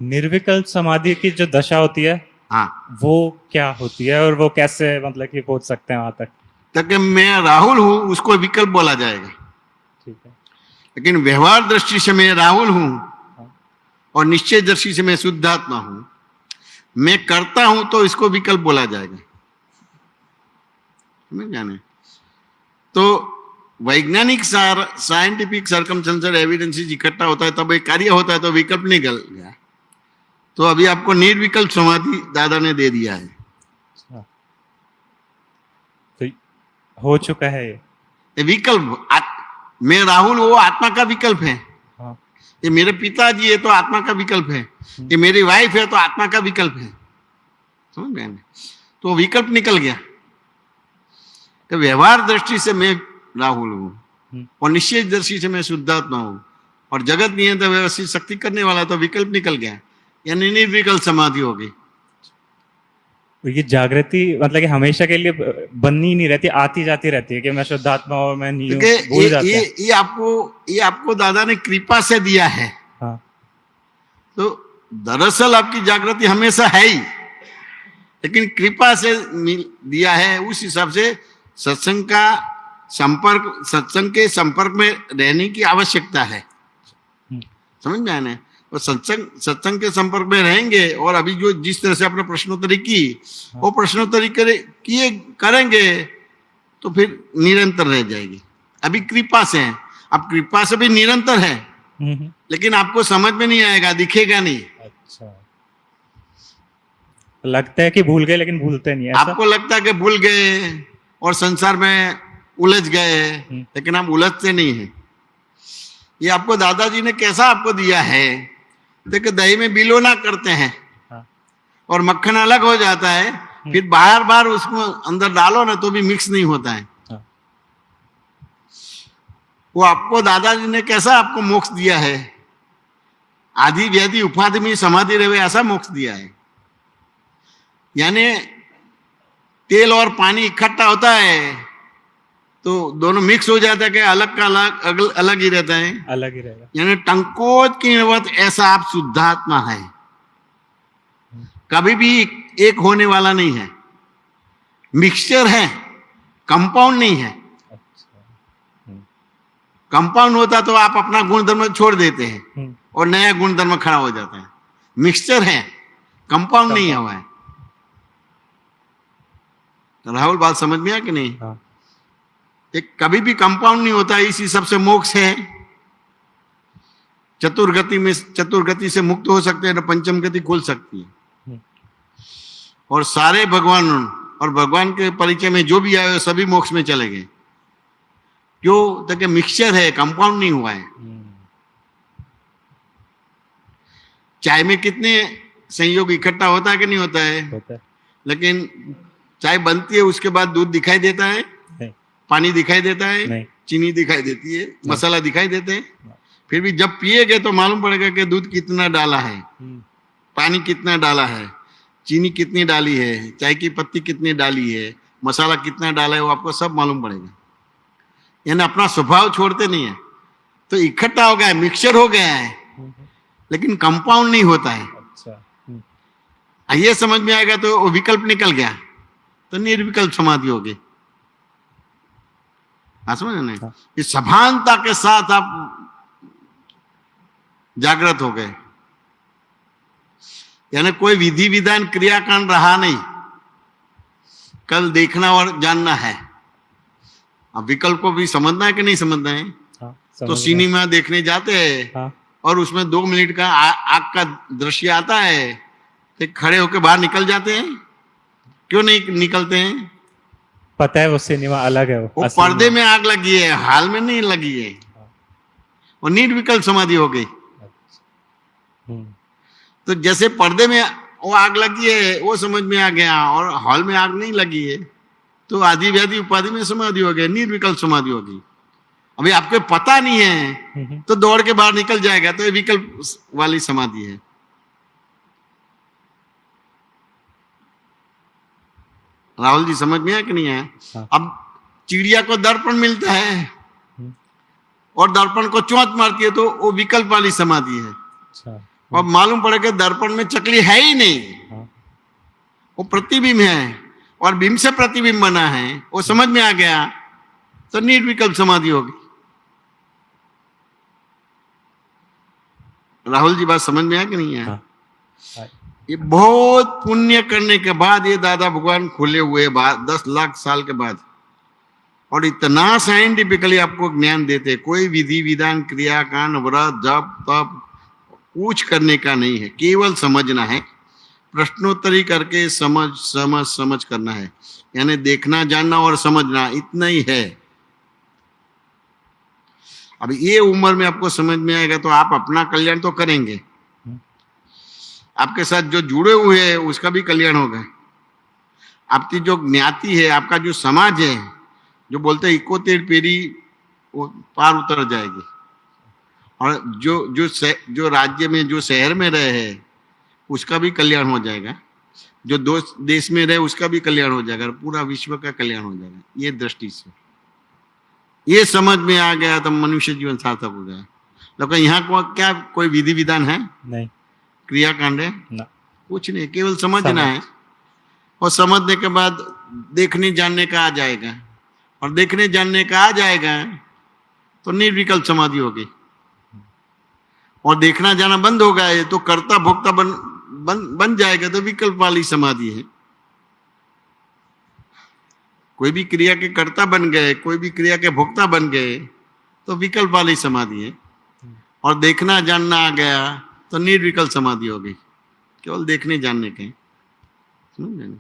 निर्विकल्प समाधि की जो दशा होती है हाँ, वो क्या होती है और वो कैसे मतलब कि पहुंच सकते हैं वहां तक? ताकि मैं राहुल हूं उसको विकल्प बोला जाएगा, ठीक है। लेकिन व्यवहार दृष्टि से मैं राहुल हूं हाँ, और निश्चय दृष्टि से मैं शुद्धात्मा हूं, मैं करता हूं तो इसको विकल्प बोला जाएगा। समझ जाने तो वैज्ञानिक साइंटिफिक सर्कमस्टेंशियल एविडेंसेस इकट्ठा होता है तब एक कार्य होता है, तो विकल्प निकल गया। तो अभी आपको निर्विकल्प समाधि दादा ने दे दिया है। अच्छा। तो हो चुका है ये? ये विकल्प मैं राहुल वो आत्मा का विकल्प है। हाँ। ये मेरे पिताजी है तो आत्मा का विकल्प है, ये मेरी वाइफ है तो आत्मा का विकल्प है। समझ गए? तो विकल्प निकल गया। तो व्यवहार दृष्टि से मैं राहुल हूं और निश्चय दृष्टि से मैं शुद्धात्मा हूं और जगत नियंत्रण व्यवस्थित शक्ति करने वाला, तो विकल्प निकल गया, यानी निर्विकल्प समाधि हो गई। तो ये जागृति मतलब कि हमेशा के लिए बननी नहीं रहती, आती जाती रहती है कि मैं शुद्धात्मा और मैं नहीं हूँ, भूल जाते हैं। ये आपको दादा ने कृपा से दिया है। हाँ। तो दरअसल आपकी जागृति हमेशा है ही, लेकिन कृपा से दिया है। उस हिसाब से सत्संग का संपर्क, सत्संग के संपर्क में रहने की आवश्यकता है। समझ में आया ना? और सत्संग के संपर्क में रहेंगे और अभी जो जिस तरह से आपने प्रश्नोत्तरी की, वो प्रश्नोत्तरी करेंगे तो फिर निरंतर रह जाएगी। अभी कृपा से है, अब कृपा से भी निरंतर है, लेकिन आपको समझ में नहीं आएगा, दिखेगा नहीं। अच्छा, लगता है कि भूल गए लेकिन भूलते नहीं, ऐसा? आपको लगता है कि भूल गए और संसार में उलझ गए, लेकिन हम उलझते नहीं हैं। ये आपको दादाजी ने कैसा आपको दिया है, देखो दही में बिलोना करते हैं। हाँ। और मक्खन अलग हो जाता है, फिर बार बार उसको अंदर डालो ना तो भी मिक्स नहीं होता है। हाँ। वो आपको दादाजी ने कैसा आपको मोक्ष दिया है, आदि व्याधि उपाधि में समाधि रहे, ऐसा मोक्ष दिया है। यानी तेल और पानी इकट्ठा होता है तो दोनों मिक्स हो जाता है, कि अलग का अलग ही रहता है, अलग ही रहेगा। यानी टंकोज की नवत ऐसा आप शुद्धात्मा है, कभी भी एक होने वाला नहीं है, मिक्सचर है, कंपाउंड नहीं है। कंपाउंड होता तो आप अपना गुणधर्म छोड़ देते हैं और नया गुणधर्म खड़ा हो जाता है। मिक्सचर है, कंपाउंड नहीं हुआ है। राहुल बात समझ में आया कि नहीं? हाँ। एक कभी भी कंपाउंड नहीं होता, इसी सबसे मोक्ष है। चतुर्गति से मुक्त हो सकते हैं तो पंचम गति खुल सकती है। और सारे भगवान और भगवान के परिचय में जो भी आए सभी मोक्ष में चले गए। क्यों? ताकि मिक्सचर है, कंपाउंड नहीं हुआ है। चाय में कितने संयोग इकट्ठा होता है कि नहीं होता है? होता है। लेकिन चाय बनती है, उसके बाद दूध दिखाई देता है, नहीं। पानी दिखाई देता है, नहीं। चीनी दिखाई देती है, मसाला दिखाई देते हैं। फिर भी जब पिएगे तो मालूम पड़ेगा कि दूध कितना डाला है, पानी कितना डाला है, चीनी कितनी डाली है, चाय की पत्ती कितनी डाली है, मसाला कितना डाला है, वो आपको सब मालूम पड़ेगा। यानी अपना स्वभाव छोड़ते नहीं है। तो इकट्ठा हो गया है, मिक्सचर हो गया है, लेकिन कंपाउंड नहीं होता है। अच्छा। ये समझ में आएगा तो वो विकल्प निकल गया, तो निर्विकल्प समाधि हो गई। समझ नहीं? इस सभानता के साथ आप जागृत हो गए, यानी कोई विधि विधान क्रियाकांड रहा नहीं, कल देखना और जानना है। अब विकल्प को भी समझना है कि नहीं समझना है? हाँ, तो सिनेमा देखने जाते हैं। हाँ। और उसमें 2 मिनट का आग का दृश्य आता है, तो खड़े होकर बाहर निकल जाते हैं। क्यों नहीं निकलते हैं? पता है वो सिनेमा अलग है, वो पर्दे में आग लगी है, हाल में नहीं लगी है। वो निर्विकल्प समाधि हो गई। तो जैसे पर्दे में वो आग लगी है वो समझ में आ गया, और हॉल में आग नहीं लगी है, तो आदि व्याधि उपाधि में समाधि हो गई, निर्विकल्प समाधि होगी। अभी आपको पता नहीं है तो दौड़ के बाहर निकल जाएगा, तो ये विकल्प वाली समाधि है। राहुल जी समझ में आया कि नहीं है? हाँ। अब चिड़िया को दर्पण मिलता है और दर्पण को चोंच मारती है, तो वो विकल्प वाली समाधि है। अच्छा। और मालूम पड़े कि दर्पण में चकली है ही नहीं, हाँ, वो प्रतिबिंब है और बिंब से प्रतिबिंब बना है, वो समझ में आ गया तो निर्विकल्प समाधि होगी। राहुल जी बात समझ में आया कि नहीं आया? हाँ, हाँ, ये बहुत पुण्य करने के बाद ये दादा भगवान खुले हुए बाद 10 लाख साल के बाद, और इतना साइंटिफिकली आपको ज्ञान देते, कोई विधि विधान क्रिया कांड व्रत जप तप कुछ करने का नहीं है, केवल समझना है, प्रश्नोत्तरी करके समझ समझ समझ करना है, यानी देखना जानना और समझना, इतना ही है। अब ये उम्र में आपको समझ में आएगा तो आप अपना कल्याण तो करेंगे, आपके साथ जो जुड़े हुए हैं उसका भी कल्याण होगा, आपकी जो ज्ञाति है, आपका जो समाज है, जो बोलते हैं 71 पीढ़ी वो पार उतर जाएगी, और जो राज्य में जो शहर में रहे हैं उसका भी कल्याण हो जाएगा, जो देश में रहे उसका भी कल्याण हो जाएगा, पूरा विश्व का कल्याण हो जाएगा। ये दृष्टि से ये समझ में आ गया तो मनुष्य जीवन सार्थक हो गया। लेकिन यहाँ को क्या कोई विधि विधान है? नहीं, क्रियाकांड है ना, कुछ नहीं, केवल समझना है, और समझने के बाद देखने जानने का आ जाएगा, और देखने जानने का आ जाएगा तो निर्विकल्प समाधि होगी, और देखना जाना बंद हो गया तो कर्ता भोक्ता बन जाएगा तो विकल्प वाली समाधि है। कोई भी क्रिया के कर्ता बन गए, कोई भी क्रिया के भोक्ता बन गए तो विकल्प वाली समाधि है, और देखना जानना आ गया तो निर्विकल्प समाधि हो गई, केवल देखने जानने के। समझ?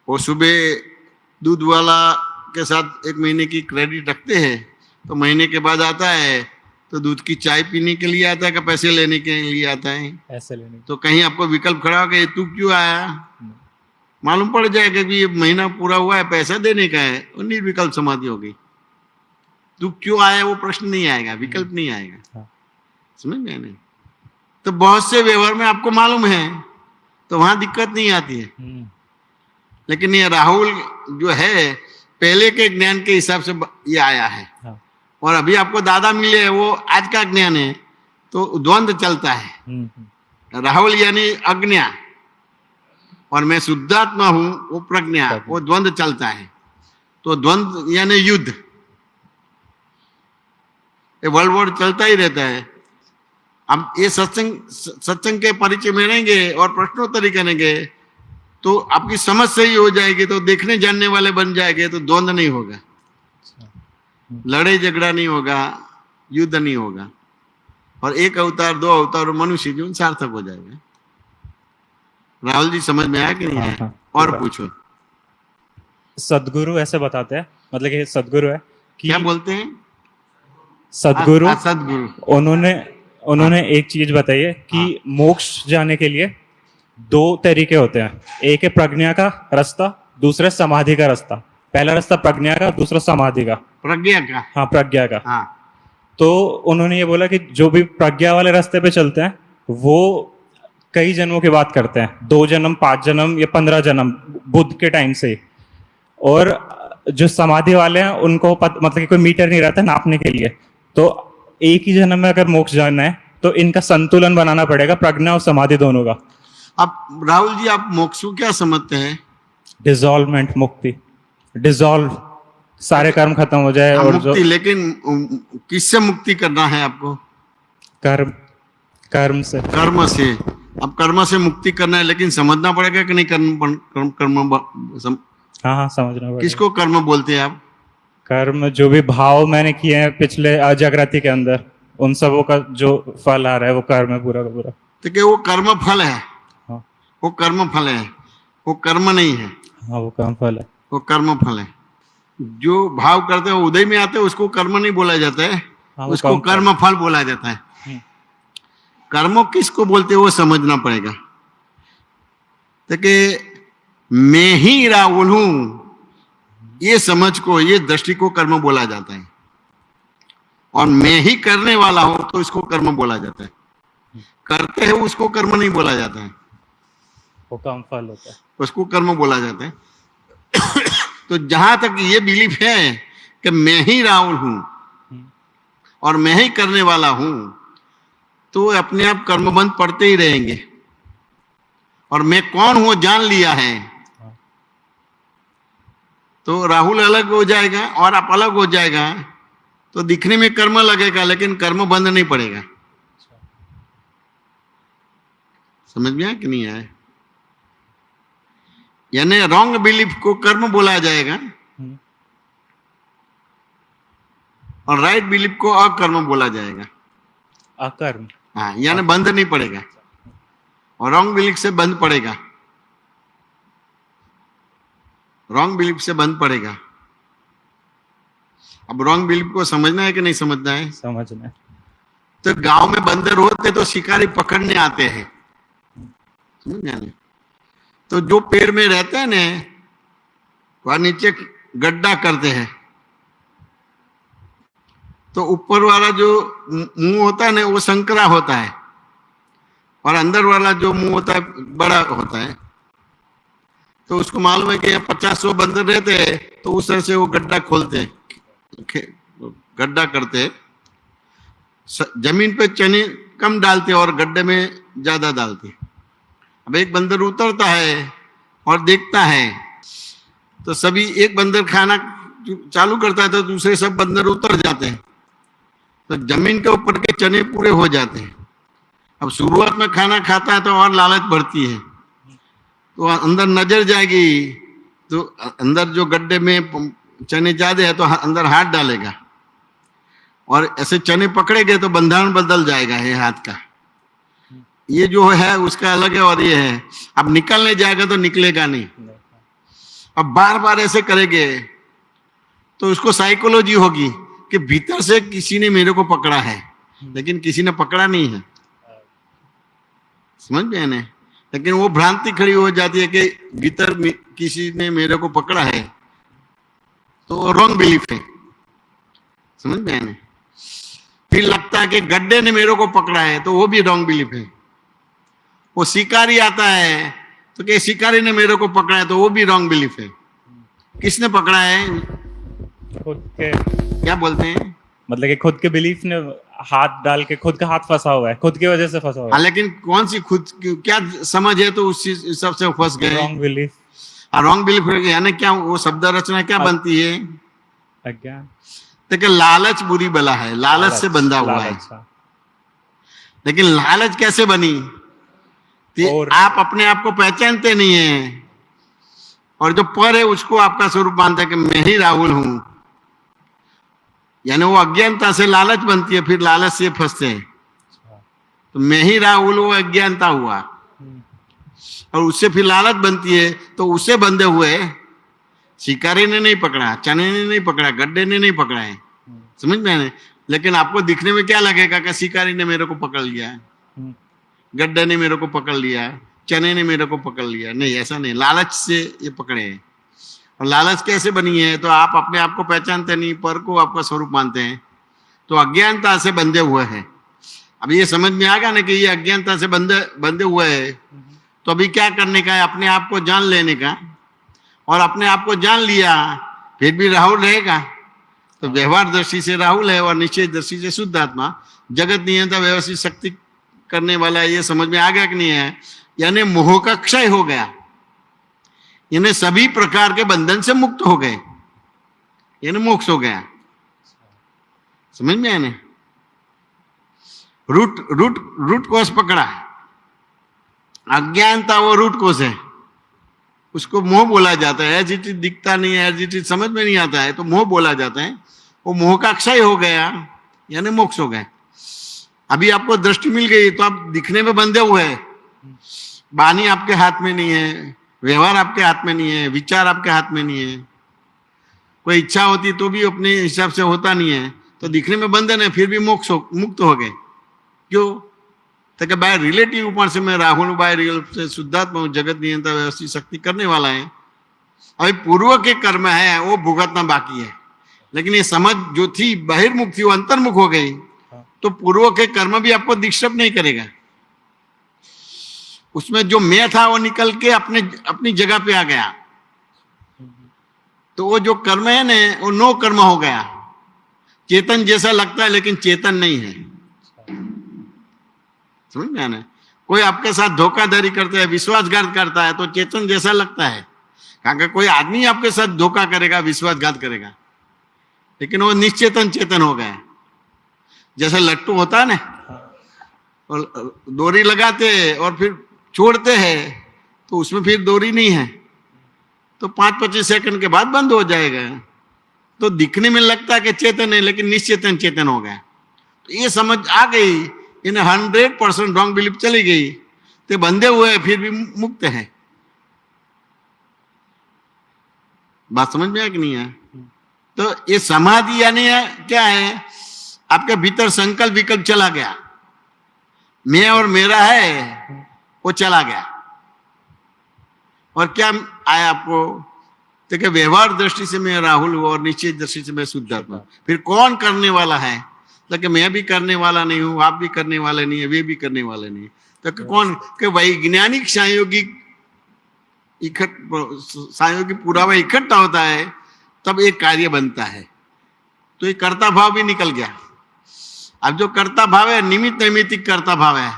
वो सुबह दूध वाला के साथ 1 महीने की क्रेडिट रखते हैं, तो महीने के बाद आता है तो दूध की चाय पीने के लिए आता है, कि पैसे लेने के लिए आता है? ऐसे लेने। तो कहीं आपको विकल्प खड़ा हो गया, तू क्यों आया? मालूम पड़ जाएगा कि ये महीना पूरा हुआ है, पैसा देने का है, और निर्विकल्प समाधि हो गई। तू क्यों आया वो प्रश्न नहीं आएगा, विकल्प नहीं आएगा। हाँ, समझ गए नहीं? तो बहुत से व्यवहार में आपको मालूम है तो वहां दिक्कत नहीं आती है, लेकिन ये राहुल जो है पहले के ज्ञान के हिसाब से ये आया है, हाँ, और अभी आपको दादा मिले हैं वो आज का ज्ञान है, तो द्वंद्व चलता है। राहुल यानी अज्ञा, और मैं शुद्धात्मा हूं वो प्रज्ञा, वो द्वंद्व चलता है। तो द्वंद्व यानी युद्ध, ये वर्ल्ड वॉर चलता ही रहता है। अब ये सत्संग के परिचय में रहेंगे और प्रश्नोत्तरी करेंगे तो आपकी समझ सही हो जाएगी, तो देखने जानने वाले बन जाएंगे, तो द्वंद्व नहीं होगा, लड़ाई झगड़ा नहीं होगा, युद्ध नहीं होगा, और 1 अवतार 2 अवतार मनुष्य जीवन सार्थक हो जाएगा। राहुल जी समझ में आया कि नहीं आया? और पूछो। सदगुरु ऐसे बताते हैं, मतलब कि सदगुरु है कि क्या बोलते हैं? सदगुरु सदगुरु उन्होंने एक चीज बताई है कि मोक्ष जाने के लिए 2 तरीके होते हैं, एक है प्रज्ञा का रास्ता, दूसरा समाधि का रास्ता। पहला रास्ता प्रज्ञा का, दूसरा समाधि का। प्रज्ञा का? हाँ, प्रज्ञा का। हाँ। तो उन्होंने ये बोला कि जो भी प्रज्ञा वाले रास्ते पे चलते हैं वो कई जन्मों की बात करते हैं, 2 जन्म, 5 जन्म या 15 जन्म बुद्ध के टाइम से। और जो समाधि वाले हैं उनको मतलब कि कोई मीटर नहीं रहता नापने के लिए, तो एक ही जन्म में अगर मोक्ष जाना है तो इनका संतुलन बनाना पड़ेगा, प्रज्ञा और समाधि दोनों का। अब राहुल जी आप मोक्ष को क्या समझते हैं? डिसॉल्वमेंट, मुक्ति, डिसॉल्व, सारे कर्म खत्म हो जाए। और मुक्ति, लेकिन किससे मुक्ति करना है आपको? कर्म से। कर्म से। अब कर्म से मुक्ति करना है, लेकिन समझना पड़ेगा कि नहीं कर्म हाँ, समझना पड़ेगा। किसको कर्म बोलते हैं आप? कर्म जो भी भाव मैंने किए हैं पिछले जागृति के अंदर, उन सबों का जो फल आ रहा है वो कर्म है पूरा का पूरा। तो क्या वो कर्म फल है? हाँ, वो कर्म फल है, वो कर्म नहीं है। हाँ, वो कर्म फल है, वो कर्म फल है। जो भाव करते हैं उदय में आते हैं उसको कर्म नहीं बोला जाता है, हाँ, उसको कर्म फल बोला जाता है। कर्म किसको बोलते हैं वो समझना पड़ेगा। तो कि मैं ही राहुल हूं, ये समझ को, ये दृष्टि को कर्म बोला जाता है, और मैं ही करने वाला हूं तो इसको कर्म बोला जाता है। करते हैं उसको कर्म नहीं बोला जाता है, वो कर्म फल होता है, उसको कर्म बोला जाता है। तो जहां तक ये बिलीफ है कि मैं ही राहुल हूं और मैं ही करने वाला हूं, तो अपने आप कर्मबंध पड़ते ही रहेंगे। और मैं कौन हूं जान लिया है तो राहुल अलग हो जाएगा और आप अलग हो जाएगा, तो दिखने में कर्म लगेगा लेकिन कर्म बंद नहीं पड़ेगा। समझ में आया कि नहीं आया? यानी रॉन्ग बिलीफ को कर्म बोला जाएगा और राइट बिलीफ को अकर्म बोला जाएगा। अकर्म, हाँ, यानी बंद नहीं पड़ेगा और रॉन्ग बिलीफ से बंद पड़ेगा, रॉन्ग बिलीफ से बंद पड़ेगा। अब रॉन्ग बिलीफ को समझना है कि नहीं समझना है? समझना है। तो गांव में बंदर होते तो शिकारी पकड़ने आते हैं, समझ में आया? तो जो पेड़ में रहते हैं ना, वहां नीचे गड्ढा करते हैं, तो ऊपर वाला जो मुंह होता है ना वो संकरा होता है और अंदर वाला जो मुंह होता है बड़ा होता है। तो उसको मालूम है कि 50-100 बंदर रहते हैं, तो उस तरह से वो गड्ढा खोलते हैं, गड्ढा करते हैं। जमीन पे चने कम डालते और गड्ढे में ज्यादा डालते। अब एक बंदर उतरता है और देखता है, तो सभी एक बंदर खाना चालू करता है तो दूसरे सब बंदर उतर जाते हैं, तो जमीन के ऊपर के चने पूरे हो जाते हैं। अब शुरुआत में खाना खाता है तो और लालच बढ़ती है, तो अंदर नजर जाएगी, तो अंदर जो गड्ढे में चने ज्यादा है तो अंदर हाथ डालेगा और ऐसे चने पकड़ेंगे तो बंधन बदल जाएगा ये हाथ का। ये जो है उसका अलग है और ये है। अब निकलने जाएगा तो निकलेगा नहीं। अब बार बार ऐसे करेंगे तो उसको साइकोलॉजी होगी कि भीतर से किसी ने मेरे को पकड़ा है, लेकिन किसी ने पकड़ा नहीं है। समझ में आने? लेकिन वो भ्रांति खड़ी हो जाती है कि भीतर किसी ने मेरे को पकड़ा है, तो रॉन्ग बिलीफ है। समझ में आने? फिर लगता है कि गड्ढे ने मेरे को पकड़ा है, तो वो भी रॉन्ग बिलीफ है। वो शिकारी आता है तो कि शिकारी ने मेरे को पकड़ा है, तो वो भी रॉन्ग बिलीफ है। किसने पकड़ा है? खुद के, क्या बोलते हैं? मतलब कि खुद के बिलीफ ने हाथ डाल के खुद का हाथ फंसा हुआ है, खुद की वजह से फंसा हुआ हाँ, है। लेकिन कौन सी खुद क्या समझ है तो उस हिसाब से फंस गए। रॉन्ग बिलीफ, रॉन्ग बिलीफ यानी क्या? वो शब्द रचना क्या बनती है? अज्ञान। देखिए, लालच बुरी बला है, लालच से बंधा हुआ है। लेकिन लालच कैसे बनी? और आप अपने आप को पहचानते नहीं है और जो पर है उसको आपका स्वरूप मानता है कि मैं ही राहुल हूं, यानी वो अज्ञानता से लालच बनती है, फिर लालच से फंसते हैं। तो मैं ही राहुल, वो अज्ञानता हुआ और उससे फिर लालच बनती है, तो उससे बंधे हुए शिकारी ने नहीं पकड़ा, चने ने नहीं पकड़ा, गड्ढे ने नहीं पकड़ा है। समझ में आने? लेकिन आपको दिखने में क्या लगेगा कि शिकारी ने मेरे को पकड़ लिया है, गड्ढे ने मेरे को पकड़ लिया, चने ने मेरे को पकड़ लिया। नहीं, ऐसा नहीं, लालच से ये पकड़े हैं। और लालच कैसे बनी है? तो आप अपने आप को पहचानते नहीं, पर को आपका स्वरूप मानते हैं, तो अज्ञानता से बंधे हुए हैं। अब ये समझ में आ गया ना कि ये अज्ञानता से बंधे हुए है, तो अभी क्या करने का है? अपने आप को जान लेने का। और अपने आप को जान लिया फिर भी राहुल रहेगा, तो व्यवहार दृष्टि से राहुल है और निश्चय दृष्टि से शुद्ध आत्मा, जगत नियंता व्यवस्थित शक्ति करने वाला है। ये समझ में आ गया कि नहीं है? यानी मोह का क्षय हो गया, यानी सभी प्रकार के बंधन से मुक्त हो गए, यानी मोक्ष हो गया। समझ में आने? रूट कोष पकड़ा, अज्ञानता वो रूट कोष है, उसको मोह बोला जाता है। एज इट इज दिखता नहीं है, एज इट इज समझ में नहीं आता है, तो मोह बोला जाता है। वो मोह का क्षय हो गया, यानी मोक्ष हो गए। अभी आपको दृष्टि मिल गई तो आप दिखने में बंधे हुए हैं, वाणी आपके हाथ में नहीं है, व्यवहार आपके हाथ में नहीं है, विचार आपके हाथ में नहीं है। कोई इच्छा होती तो भी अपने हिसाब से होता नहीं है, तो दिखने में बंधन है, फिर भी मुक्त हो गए। क्यों? तो बाय रिलेटिव ऊपर से मैं राहुल, बाय रियल से शुद्धात्मा हूं, जगत नियंता व्यवस्थित शक्ति करने वाला है। अभी पूर्व के कर्म है वो भुगतना बाकी है, लेकिन ये समझ जो थी बहिर्मुख थी वो अंतर्मुख हो गई, तो पूर्व के कर्म भी आपको डिस्टर्ब नहीं करेगा। उसमें जो मैं था वो निकल के अपनी जगह पे आ गया, तो वो जो कर्म है ना वो नो कर्म हो गया। चेतन जैसा लगता है लेकिन चेतन नहीं है। समझ में आना? कोई आपके साथ धोखाधड़ी करता है, विश्वासघात करता है तो चेतन जैसा लगता है। अगर कोई आदमी आपके साथ धोखा करेगा, विश्वासघात करेगा, लेकिन वो निश्चेतन चेतन हो गया। जैसे लट्टू होता है ना, और डोरी लगाते हैं और फिर छोड़ते हैं तो उसमें फिर डोरी नहीं है, तो 5-25 सेकंड के बाद बंद हो जाएगा। तो दिखने में लगता है कि चेतन है, लेकिन निश्चेतन चेतन हो गया। तो ये समझ आ गई, इन्हें 100% रॉन्ग बिलीफ चली गई, तो बंधे हुए फिर भी मुक्त है। बात समझ में आया कि नहीं है? तो ये समाधि यानी क्या है? आपके भीतर संकल्प विकल्प चला गया, मैं और मेरा है वो चला गया, और क्या आया आपको? तो कि व्यवहार दृष्टि से मैं राहुल हूं और निश्चित दृष्टि से मैं शुद्धात्मा। फिर कौन करने वाला है? तो कि मैं भी करने वाला नहीं हूं, आप भी करने वाले नहीं है, वे भी करने वाले नहीं। तो कि कौन? कि वैज्ञानिक संयोगिक संयोगिक पुरावा इकट्ठा होता है, तब एक कार्य बनता है। तो ये कर्ता भाव भी निकल गया। अब जो कर्ता भाव है, निमित्त नैमित्तिक कर्ता भाव है,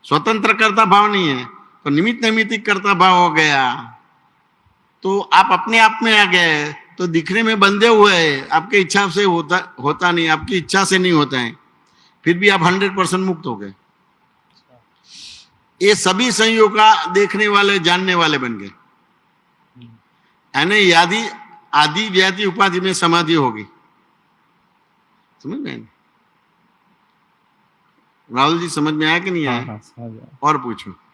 स्वतंत्र कर्ता भाव नहीं है। तो निमित्त नैमित्तिक कर्ता भाव हो गया, तो आप अपने आप में आ गए। तो दिखने में बंधे हुए हैं, आपके इच्छा से होता नहीं, आपकी इच्छा से नहीं होता है, फिर भी आप 100% मुक्त हो गए। ये सभी संयोग का देखने वाले, जानने वाले बन गए। यानी आदि व्याधि उपाधि में समाधि होगी। समझ में? राहुल जी समझ में आया कि नहीं आया? हाँ, समझ गया। और पूछो।